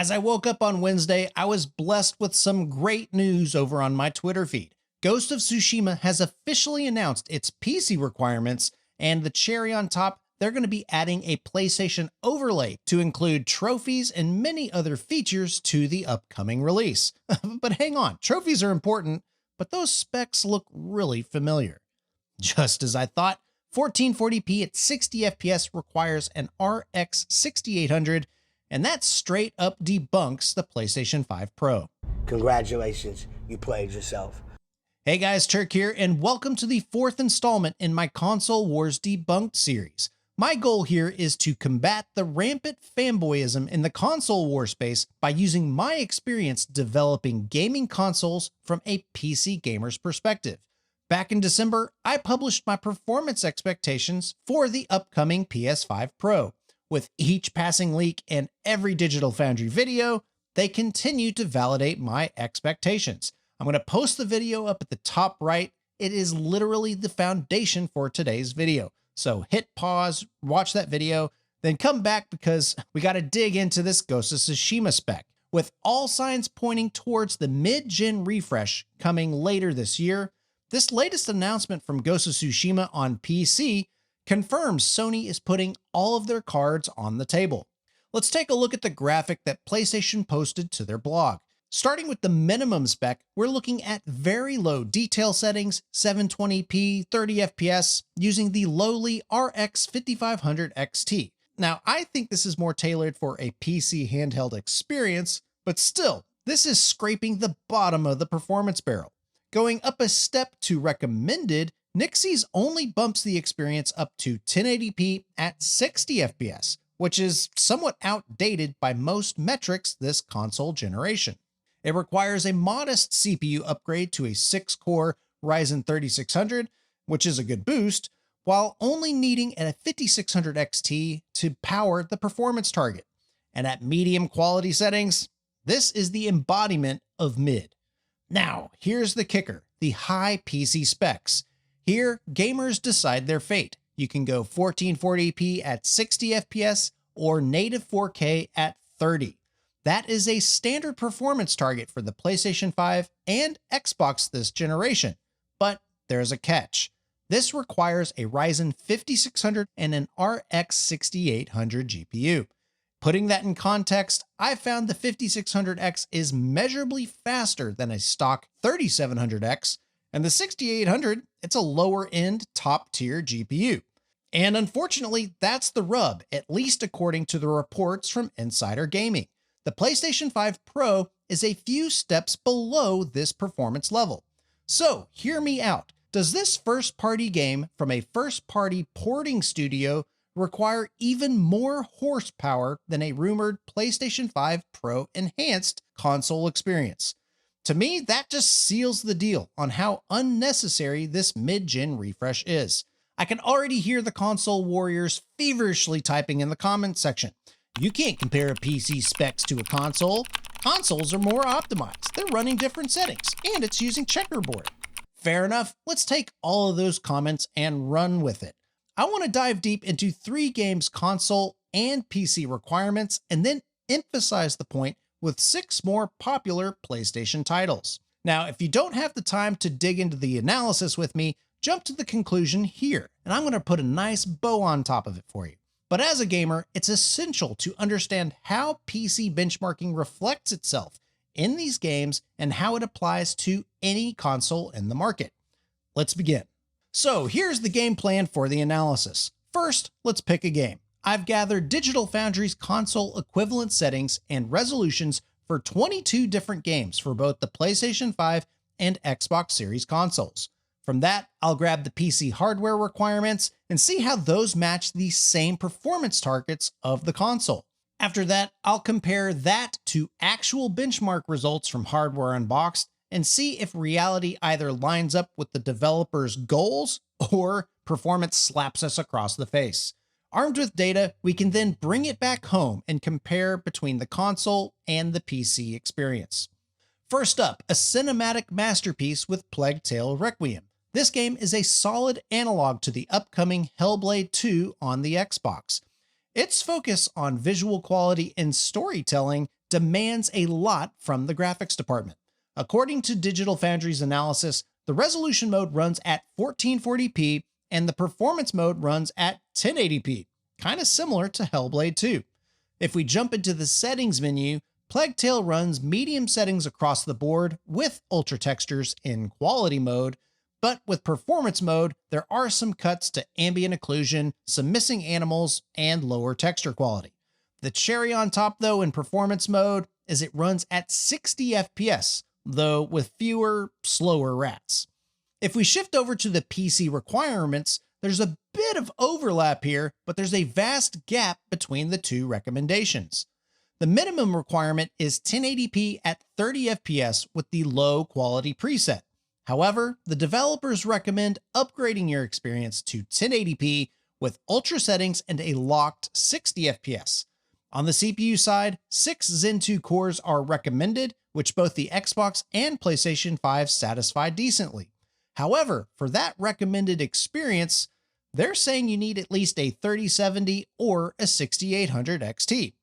As I woke up on Wednesday, I was blessed with some great news over on my Twitter feed. Ghost of Tsushima has officially announced its PC requirements, and the cherry on top, they're going to be adding a PlayStation overlay to include trophies and many other features to the upcoming release. But hang on, trophies are important, but those specs look really familiar. Just as I thought, 1440p at 60 FPS requires an RX 6800, and that straight up debunks the PlayStation 5 Pro. Congratulations, you played yourself. Hey guys, Turk here, and welcome to the fourth installment in my Console Wars Debunked series. My goal here is to combat the rampant fanboyism in the console war space by using my experience developing gaming consoles from a PC gamer's perspective. Back in December, I published my performance expectations for the upcoming PS5 Pro. With each passing leak and every Digital Foundry video, they continue to validate my expectations. I'm going to post the video up at the top right. It is literally the foundation for today's video. So hit pause, watch that video, then come back because we got to dig into this Ghost of Tsushima spec. With all signs pointing towards the mid-gen refresh coming later this year, this latest announcement from Ghost of Tsushima on PC confirms Sony is putting all of their cards on the table. Let's take a look at the graphic that PlayStation posted to their blog. Starting with the minimum spec, we're looking at very low detail settings, 720p, 30 FPS, using the lowly RX 5500 XT. Now, I think this is more tailored for a PC handheld experience, but still, this is scraping the bottom of the performance barrel. Going up a step to recommended, Nixie's only bumps the experience up to 1080p at 60 FPS, which is somewhat outdated by most metrics this console generation. It requires a modest CPU upgrade to a 6-core Ryzen 3600, which is a good boost, while only needing a 5600 XT to power the performance target. And at medium quality settings, this is the embodiment of mid. Now, here's the kicker, the high PC specs. Here, gamers decide their fate. You can go 1440p at 60 FPS or native 4K at 30. That is a standard performance target for the PlayStation 5 and Xbox this generation. But there's a catch. This requires a Ryzen 5600 and an RX 6800 GPU. Putting that in context, I found the 5600X is measurably faster than a stock 3700X, and the 6800, it's a lower end top tier GPU. And unfortunately, that's the rub, at least according to the reports from Insider Gaming. The PlayStation 5 Pro is a few steps below this performance level. So hear me out. Does this first-party game from a first-party porting studio require even more horsepower than a rumored PlayStation 5 Pro enhanced console experience? To me, that just seals the deal on how unnecessary this mid-gen refresh is. I can already hear the console warriors feverishly typing in the comments section. You can't compare a PC specs to a console. Consoles are more optimized. They're running different settings, and it's using checkerboard. Fair enough. Let's take all of those comments and run with it. I want to dive deep into 3 games console and PC requirements, and then emphasize the point with 6 more popular PlayStation titles. Now, if you don't have the time to dig into the analysis with me, jump to the conclusion here, and I'm going to put a nice bow on top of it for you. But as a gamer, it's essential to understand how PC benchmarking reflects itself in these games and how it applies to any console in the market. Let's begin. So here's the game plan for the analysis. First, let's pick a game. I've gathered Digital Foundry's console equivalent settings and resolutions for 22 different games for both the PlayStation 5 and Xbox Series consoles. From that, I'll grab the PC hardware requirements and see how those match the same performance targets of the console. After that, I'll compare that to actual benchmark results from Hardware Unboxed and see if reality either lines up with the developer's goals or performance slaps us across the face. Armed with data, we can then bring it back home and compare between the console and the PC experience. First up, a cinematic masterpiece with Plague Tale Requiem. This game is a solid analog to the upcoming Hellblade 2 on the Xbox. Its focus on visual quality and storytelling demands a lot from the graphics department. According to Digital Foundry's analysis, the resolution mode runs at 1440p and the performance mode runs at 1080p, kind of similar to Hellblade 2. If we jump into the settings menu, Plague Tale runs medium settings across the board with ultra textures in quality mode, but with performance mode, there are some cuts to ambient occlusion, some missing animals, and lower texture quality. The cherry on top though in performance mode is it runs at 60 FPS, though with fewer, slower rats. If we shift over to the PC requirements, there's a bit of overlap here, but there's a vast gap between the two recommendations. The minimum requirement is 1080p at 30 FPS with the low quality preset. However, the developers recommend upgrading your experience to 1080p with ultra settings and a locked 60 FPS. On the CPU side, 6 Zen 2 cores are recommended, which both the Xbox and PlayStation 5 satisfy decently. However, for that recommended experience, they're saying you need at least a 3070 or a 6800 XT.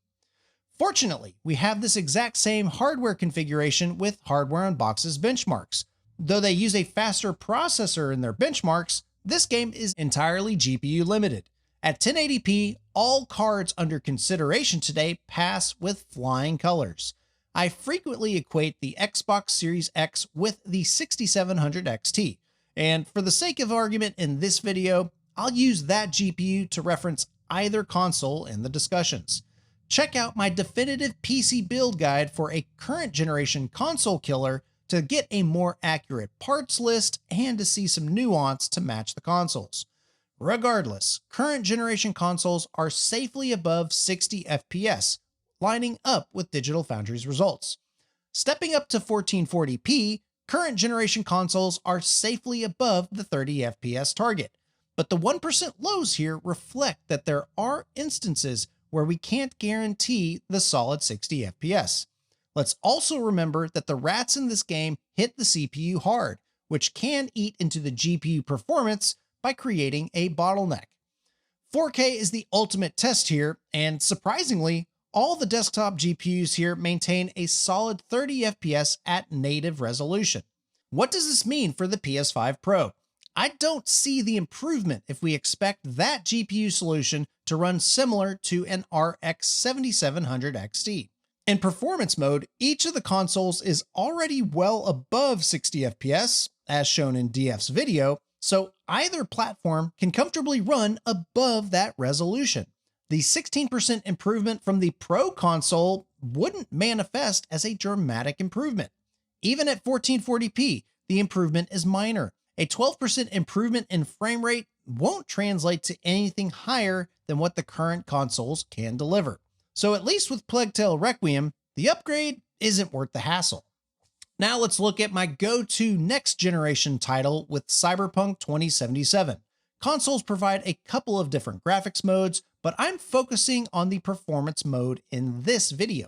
Fortunately, we have this exact same hardware configuration with Hardware Unbox's benchmarks. Though they use a faster processor in their benchmarks, this game is entirely GPU limited. At 1080p, all cards under consideration today pass with flying colors. I frequently equate the Xbox Series X with the 6700 XT, and for the sake of argument in this video, I'll use that GPU to reference either console in the discussions. Check out my definitive PC build guide for a current generation console killer to get a more accurate parts list and to see some nuance to match the consoles. Regardless, current generation consoles are safely above 60 FPS, lining up with Digital Foundry's results. Stepping up to 1440p, current generation consoles are safely above the 30 FPS target. But the 1% lows here reflect that there are instances where we can't guarantee the solid 60 FPS. Let's also remember that the rats in this game hit the CPU hard, which can eat into the GPU performance by creating a bottleneck. 4K is the ultimate test here, and surprisingly, all the desktop GPUs here maintain a solid 30 FPS at native resolution. What does this mean for the PS5 Pro? I don't see the improvement if we expect that GPU solution to run similar to an RX 7700 XT. In performance mode, each of the consoles is already well above 60 FPS, as shown in DF's video, so either platform can comfortably run above that resolution. The 16% improvement from the Pro console wouldn't manifest as a dramatic improvement. Even at 1440p, the improvement is minor. A 12% improvement in frame rate won't translate to anything higher than what the current consoles can deliver. So at least with Plague Tale Requiem, the upgrade isn't worth the hassle. Now let's look at my go-to next generation title with Cyberpunk 2077. Consoles provide a couple of different graphics modes, but I'm focusing on the performance mode in this video.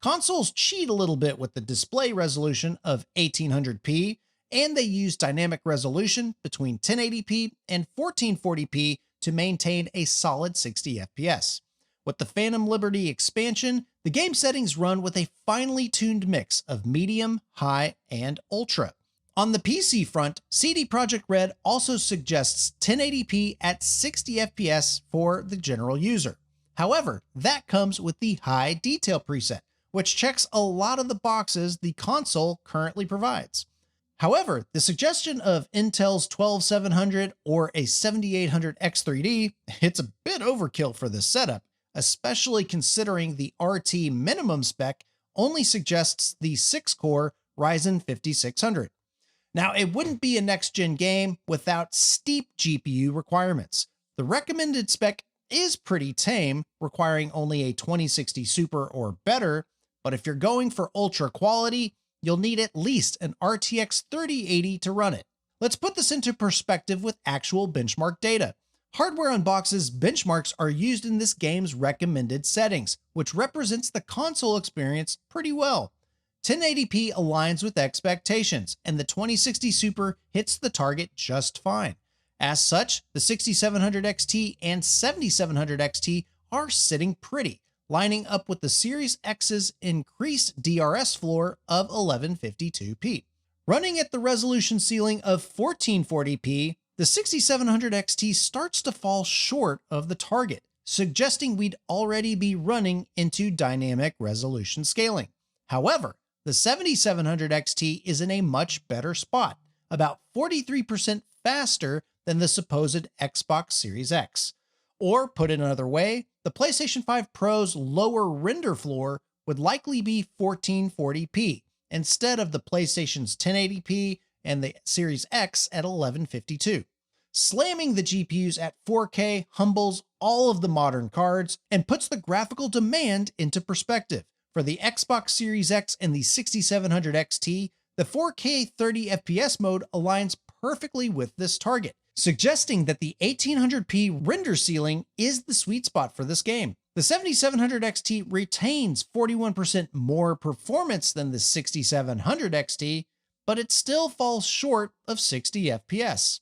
Consoles cheat a little bit with the display resolution of 1800p, and they use dynamic resolution between 1080p and 1440p to maintain a solid 60 FPS. With the Phantom Liberty expansion, the game settings run with a finely tuned mix of medium, high, and ultra. On the PC front, CD Projekt Red also suggests 1080p at 60 FPS for the general user. However, that comes with the high detail preset, which checks a lot of the boxes the console currently provides. However, the suggestion of Intel's 12700 or a 7800 X3D, it's a bit overkill for this setup, especially considering the RT minimum spec only suggests the 6-core Ryzen 5600. Now, it wouldn't be a next-gen game without steep GPU requirements. The recommended spec is pretty tame, requiring only a 2060 Super or better, but if you're going for ultra quality, you'll need at least an RTX 3080 to run it. Let's put this into perspective with actual benchmark data. Hardware Unbox's benchmarks are used in this game's recommended settings, which represents the console experience pretty well. 1080p aligns with expectations, and the 2060 Super hits the target just fine. As such, the 6700 XT and 7700 XT are sitting pretty, lining up with the Series X's increased DRS floor of 1152p. Running at the resolution ceiling of 1440p, the 6700 XT starts to fall short of the target, suggesting we'd already be running into dynamic resolution scaling. However, the 7700 XT is in a much better spot, about 43% faster than the supposed Xbox Series X. Or put it another way, the PlayStation 5 Pro's lower render floor would likely be 1440p, instead of the PlayStation's 1080p and the Series X at 1152. Slamming the GPUs at 4K humbles all of the modern cards and puts the graphical demand into perspective. For the Xbox Series X and the 6700 XT, the 4K 30 FPS mode aligns perfectly with this target, suggesting that the 1800p render ceiling is the sweet spot for this game. The 7700 XT retains 41% more performance than the 6700 XT, but it still falls short of 60 FPS.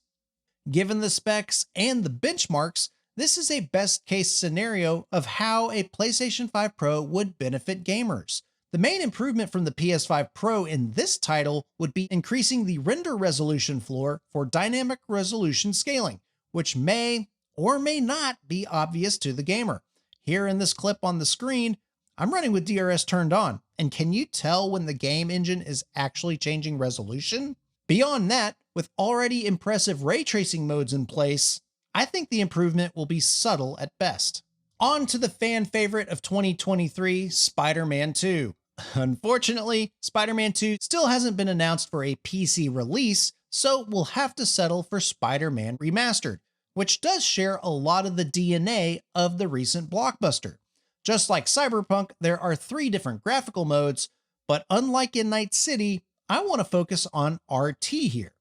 Given the specs and the benchmarks, this is a best case scenario of how a PlayStation 5 Pro would benefit gamers. The main improvement from the PS5 Pro in this title would be increasing the render resolution floor for dynamic resolution scaling, which may or may not be obvious to the gamer. Here in this clip on the screen, I'm running with DRS turned on, and can you tell when the game engine is actually changing resolution? Beyond that, with already impressive ray tracing modes in place, I think the improvement will be subtle at best. On to the fan favorite of 2023, Spider-Man 2. Unfortunately, Spider-Man 2 still hasn't been announced for a PC release, so we'll have to settle for Spider-Man Remastered, which does share a lot of the DNA of the recent blockbuster. Just like Cyberpunk, there are 3 different graphical modes, but unlike in Night City, I want to focus on RT here.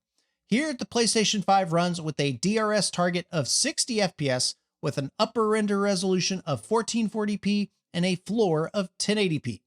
Here, the PlayStation 5 runs with a DRS target of 60 FPS with an upper render resolution of 1440p and a floor of 1080p.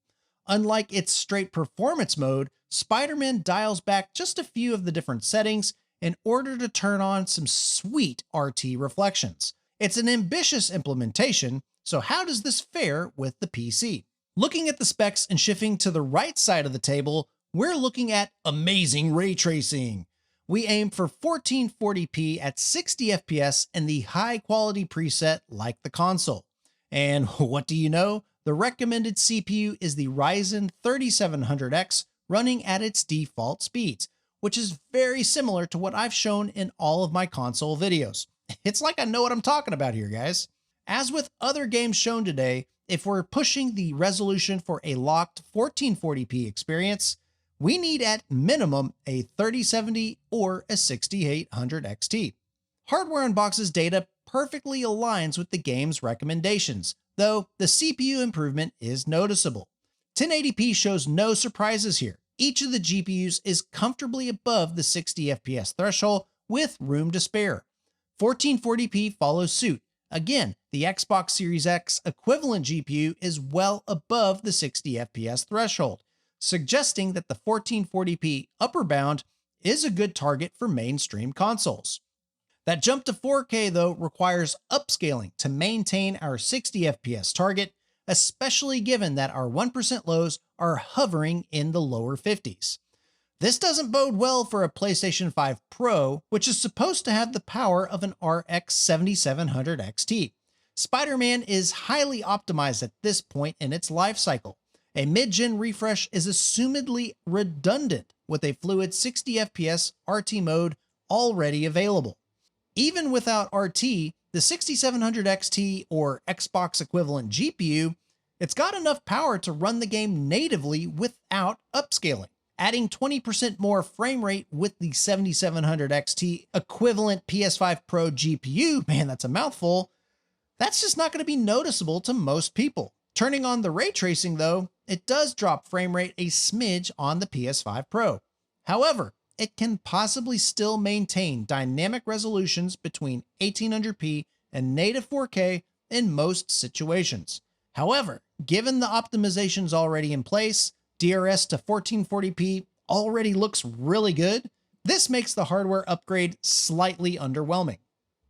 Unlike its straight performance mode, Spider-Man dials back just a few of the different settings in order to turn on some sweet RT reflections. It's an ambitious implementation, so how does this fare with the PC? Looking at the specs and shifting to the right side of the table, we're looking at amazing ray tracing. We aim for 1440p at 60 FPS and the high quality preset like the console. And what do you know? The recommended CPU is the Ryzen 3700X running at its default speeds, which is very similar to what I've shown in all of my console videos. It's like I know what I'm talking about here, guys. As with other games shown today, if we're pushing the resolution for a locked 1440p experience, we need at minimum a 3070 or a 6800 XT. Hardware Unbox's data perfectly aligns with the game's recommendations, though the CPU improvement is noticeable. 1080p shows no surprises here. Each of the GPUs is comfortably above the 60 FPS threshold with room to spare. 1440p follows suit. Again, the Xbox Series X equivalent GPU is well above the 60 FPS threshold, suggesting that the 1440p upper bound is a good target for mainstream consoles. That jump to 4K, though, requires upscaling to maintain our 60 FPS target, especially given that our 1% lows are hovering in the lower 50s. This doesn't bode well for a PlayStation 5 Pro, which is supposed to have the power of an RX 7700 XT. Spider-Man is highly optimized at this point in its life cycle. A mid-gen refresh is assumedly redundant with a fluid 60 FPS RT mode already available. Even without RT, the 6700 XT or Xbox equivalent GPU, it's got enough power to run the game natively without upscaling. Adding 20% more frame rate with the 7700 XT equivalent PS5 Pro GPU, man, that's a mouthful, that's just not going to be noticeable to most people. Turning on the ray tracing, though, it does drop frame rate a smidge on the PS5 Pro. However, it can possibly still maintain dynamic resolutions between 1800p and native 4K in most situations. However, given the optimizations already in place, DRS to 1440p already looks really good. This makes the hardware upgrade slightly underwhelming.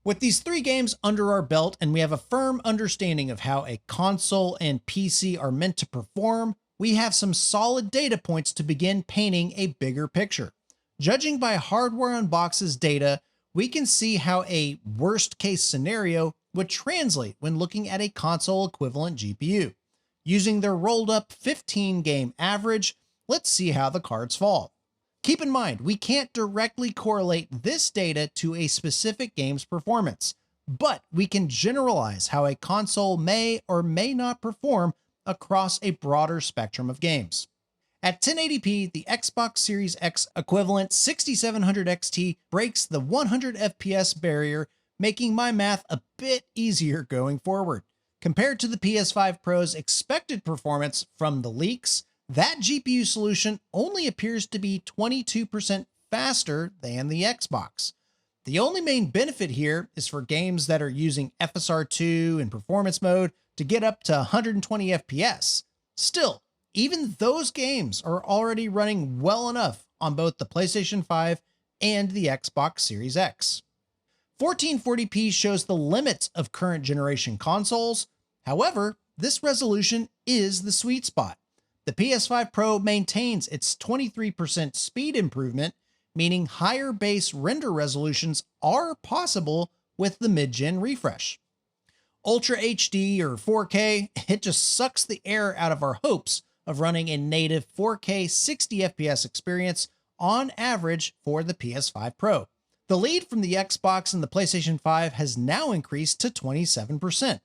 With these 3 games under our belt and we have a firm understanding of how a console and PC are meant to perform, we have some solid data points to begin painting a bigger picture. Judging by Hardware Unboxed's data, we can see how a worst case scenario would translate when looking at a console equivalent GPU. Using their rolled up 15 game average, let's see how the cards fall. Keep in mind, we can't directly correlate this data to a specific game's performance, but we can generalize how a console may or may not perform across a broader spectrum of games. At 1080p, the Xbox Series X equivalent 6700 XT breaks the 100 FPS barrier, making my math a bit easier going forward. Compared to the PS5 Pro's expected performance from the leaks, that GPU solution only appears to be 22% faster than the Xbox. The only main benefit here is for games that are using FSR2 in performance mode to get up to 120 FPS. Still, even those games are already running well enough on both the PlayStation 5 and the Xbox Series X. 1440p shows the limits of current generation consoles. However, this resolution is the sweet spot. The PS5 Pro maintains its 23% speed improvement, meaning higher base render resolutions are possible with the mid-gen refresh. Ultra HD or 4K, it just sucks the air out of our hopes of running a native 4K 60 FPS experience on average for the PS5 Pro. The lead from the Xbox and the PlayStation 5 has now increased to 27%.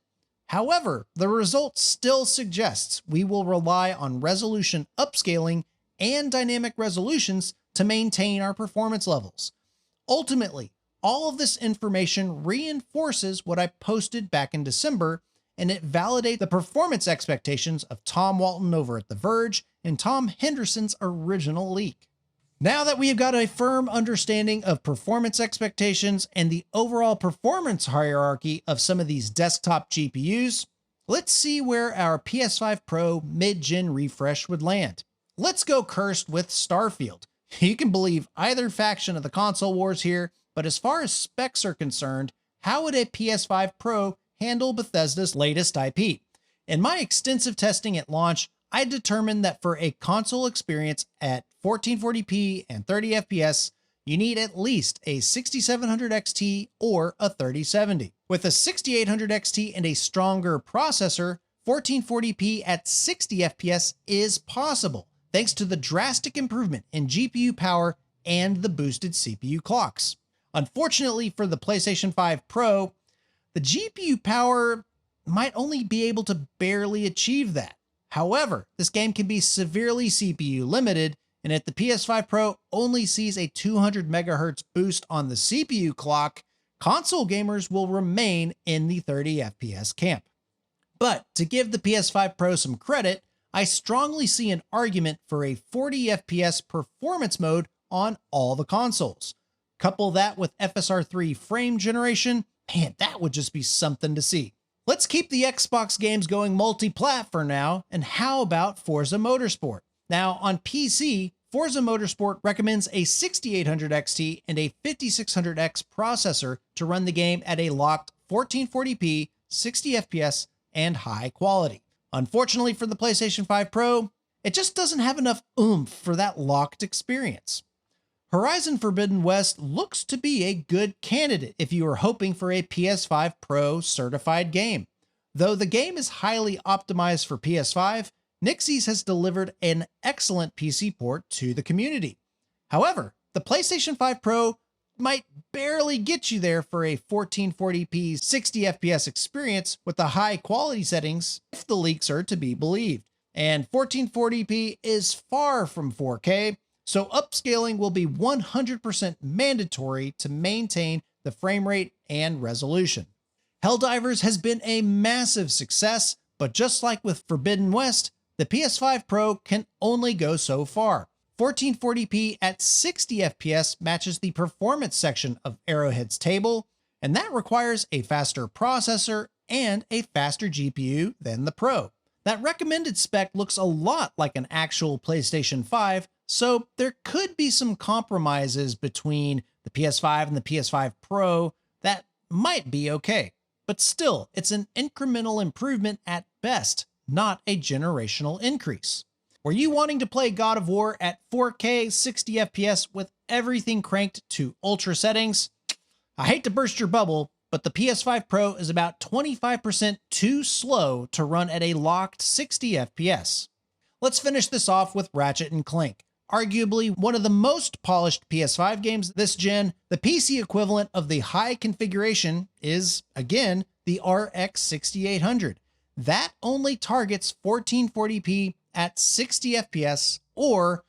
However, the result still suggests we will rely on resolution upscaling and dynamic resolutions to maintain our performance levels. Ultimately, all of this information reinforces what I posted back in December, and it validates the performance expectations of Tom Walton over at The Verge and Tom Henderson's original leak. Now that we have got a firm understanding of performance expectations and the overall performance hierarchy of some of these desktop GPUs, let's see where our PS5 Pro mid-gen refresh would land. Let's go cursed with Starfield. You can believe either faction of the console wars here, but as far as specs are concerned, how would a PS5 Pro handle Bethesda's latest IP? In my extensive testing at launch, I determined that for a console experience at 1440p and 30 FPS, you need at least a 6700 XT or a 3070. With a 6800 XT and a stronger processor, 1440p at 60 FPS is possible, thanks to the drastic improvement in GPU power and the boosted CPU clocks. Unfortunately for the PlayStation 5 Pro, the GPU power might only be able to barely achieve that. However, this game can be severely CPU limited, and if the PS5 Pro only sees a 200 MHz boost on the CPU clock, console gamers will remain in the 30 FPS camp. But to give the PS5 Pro some credit, I strongly see an argument for a 40 FPS performance mode on all the consoles. Couple that with FSR3 frame generation, man, that would just be something to see. Let's keep the Xbox games going multi-plat for now, and how about Forza Motorsport? Now, on PC, Forza Motorsport recommends a 6800 XT and a 5600X processor to run the game at a locked 1440p, 60 FPS, and high quality. Unfortunately for the PlayStation 5 Pro, it just doesn't have enough oomph for that locked experience. Horizon Forbidden West looks to be a good candidate if you are hoping for a PS5 Pro certified game. Though the game is highly optimized for PS5, Nixies has delivered an excellent PC port to the community. However, the PlayStation 5 Pro might barely get you there for a 1440p 60 FPS experience with the high quality settings if the leaks are to be believed. And 1440p is far from 4K, so upscaling will be 100% mandatory to maintain the frame rate and resolution. Helldivers has been a massive success, but just like with Forbidden West, the PS5 Pro can only go so far. 1440p at 60 FPS matches the performance section of Arrowhead's table, and that requires a faster processor and a faster GPU than the Pro. That recommended spec looks a lot like an actual PlayStation 5, so there could be some compromises between the PS5 and the PS5 Pro that might be okay. But still, it's an incremental improvement at best, not a generational increase. Were you wanting to play God of War at 4K 60 FPS with everything cranked to ultra settings? I hate to burst your bubble, but the PS5 Pro is about 25% too slow to run at a locked 60 FPS. Let's finish this off with Ratchet & Clank. Arguably one of the most polished PS5 games this gen, the PC equivalent of the high configuration is, again, the RX 6800. That only targets 1440p at 60 FPS or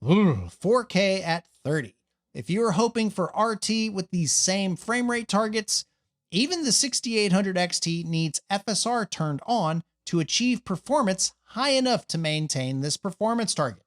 4K at 30. If you are hoping for RT with these same frame rate targets, even the 6800 XT needs FSR turned on to achieve performance high enough to maintain this performance target.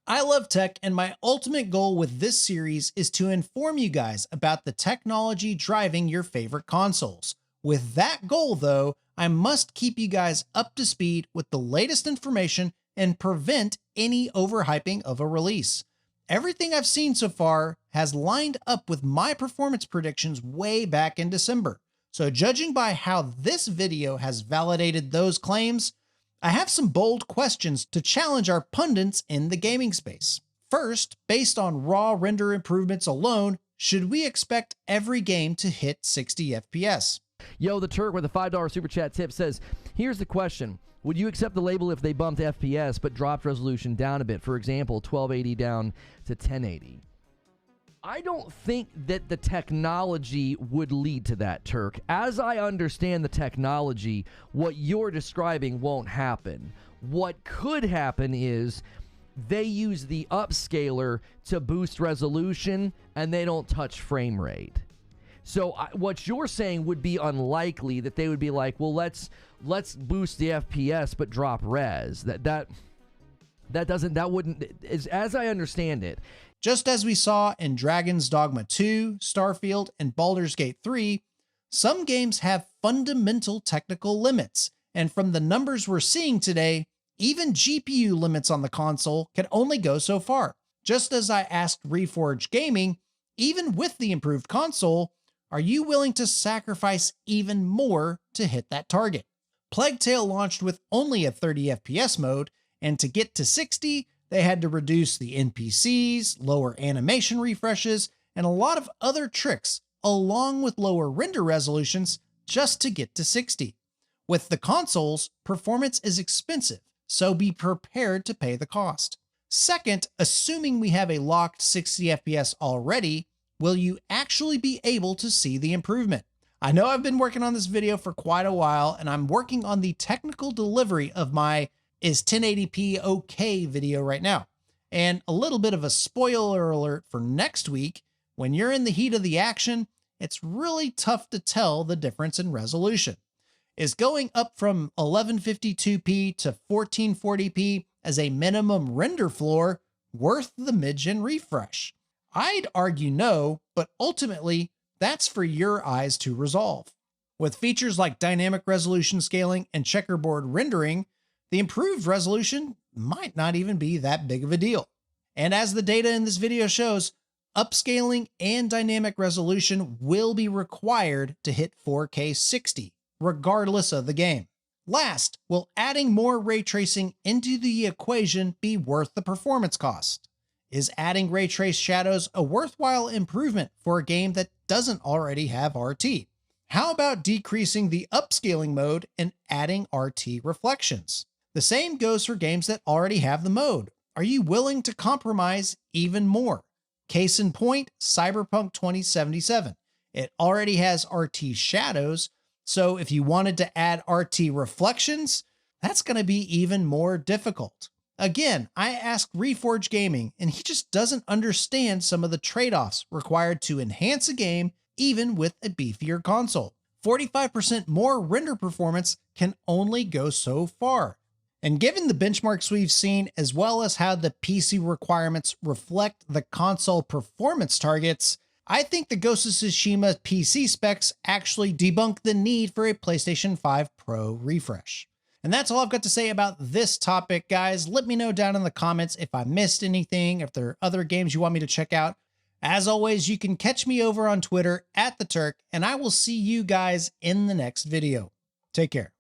I love tech, and my ultimate goal with this series is to inform you guys about the technology driving your favorite consoles. With that goal though, I must keep you guys up to speed with the latest information and prevent any overhyping of a release. Everything I've seen so far has lined up with my performance predictions way back in December. So judging by how this video has validated those claims, I have some bold questions to challenge our pundits in the gaming space. First, based on raw render improvements alone, should we expect every game to hit 60 FPS? Yo, the Turk with a $5 super chat tip says, here's the question. Would you accept the label if they bumped FPS but dropped resolution down a bit? For example, 1280 down to 1080. I don't think that the technology would lead to that, Turk. As I understand the technology, what you're describing won't happen. What could happen is they use the upscaler to boost resolution and they don't touch frame rate. So what you're saying would be unlikely, that they would be like, well, let's boost the FPS but drop res. That wouldn't, as I understand it. Just as we saw in Dragon's Dogma 2, Starfield, and Baldur's Gate 3, some games have fundamental technical limits, and from the numbers we're seeing today, even GPU limits on the console can only go so far. Just as I asked Reforge Gaming, even with the improved console, are you willing to sacrifice even more to hit that target? Plague Tale launched with only a 30 FPS mode, and to get to 60, they had to reduce the NPCs, lower animation refreshes, and a lot of other tricks, along with lower render resolutions, just to get to 60. With the consoles, performance is expensive, so be prepared to pay the cost. Second, assuming we have a locked 60 FPS already, will you actually be able to see the improvement? I know I've been working on this video for quite a while, and I'm working on the technical delivery of my "Is 1080p okay" video right now. And a little bit of a spoiler alert for next week, when you're in the heat of the action, it's really tough to tell the difference in resolution. Is going up from 1152p to 1440p as a minimum render floor worth the mid-gen refresh? I'd argue no, but ultimately, that's for your eyes to resolve. With features like dynamic resolution scaling and checkerboard rendering, the improved resolution might not even be that big of a deal. And as the data in this video shows, upscaling and dynamic resolution will be required to hit 4K 60, regardless of the game. Last, will adding more ray tracing into the equation be worth the performance cost? Is adding ray trace shadows a worthwhile improvement for a game that doesn't already have RT? How about decreasing the upscaling mode and adding RT reflections? The same goes for games that already have the mode. Are you willing to compromise even more? Case in point, Cyberpunk 2077. It already has RT shadows, so if you wanted to add RT reflections, that's going to be even more difficult. Again, I asked Reforge Gaming, and he just doesn't understand some of the trade-offs required to enhance a game even with a beefier console. 45% more render performance can only go so far. And given the benchmarks we've seen, as well as how the PC requirements reflect the console performance targets, I think the Ghost of Tsushima PC specs actually debunk the need for a PlayStation 5 Pro refresh. And that's all I've got to say about this topic, guys. Let me know down in the comments if I missed anything, if there are other games you want me to check out. As always, you can catch me over on Twitter @TheTurk, and I will see you guys in the next video. Take care.